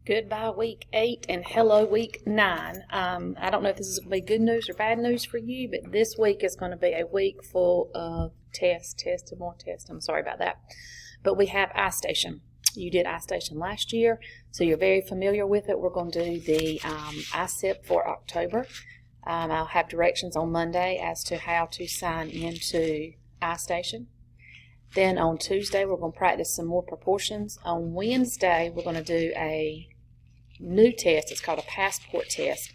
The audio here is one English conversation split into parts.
Goodbye week 8 and hello week 9. I don't know if this is going to be good news or bad news for you, but this week is going to be a week full of tests and more tests. I'm sorry about that. But we have iStation. You did iStation last year, so you're very familiar with it. We're going to do the ISIP for October. I'll have directions on Monday as to how to sign into iStation. Then on Tuesday, we're going to practice some more proportions. On Wednesday, we're going to do a new test. It's called a passport test.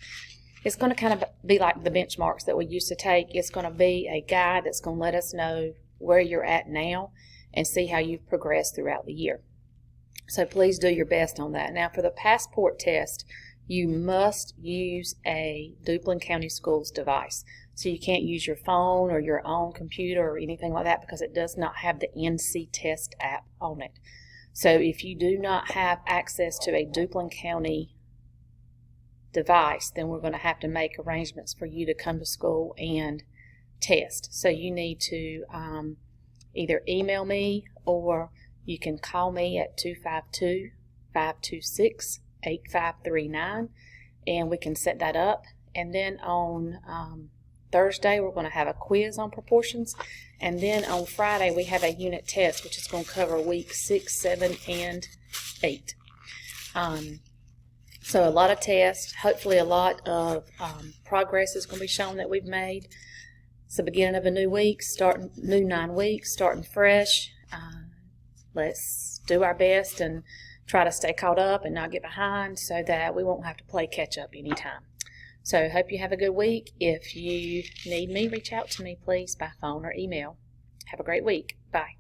It's going to kind of be like the benchmarks that we used to take. It's going to be a guide that's going to let us know where you're at now and see how you've progressed throughout the year. So please do your best on that. Now for the passport test, you must use a Duplin County Schools device. So you can't use your phone or your own computer or anything like that because it does not have the NC Test app on it. So if you do not have access to a Duplin County device, then we're going to have to make arrangements for you to come to school and test. So you need to either email me or you can call me at 252-526-8539 and we can set that up. And then on Thursday, we're going to have a quiz on proportions. And then on Friday, we have a unit test, which is going to cover weeks 6, 7, and 8. So a lot of tests, hopefully a lot of progress is going to be shown that we've made. It's the beginning of a new week, new 9 weeks, starting fresh. Let's do our best and try to stay caught up and not get behind so that we won't have to play catch up anytime. So hope you have a good week. If you need me, reach out to me, please, by phone or email. Have a great week. Bye.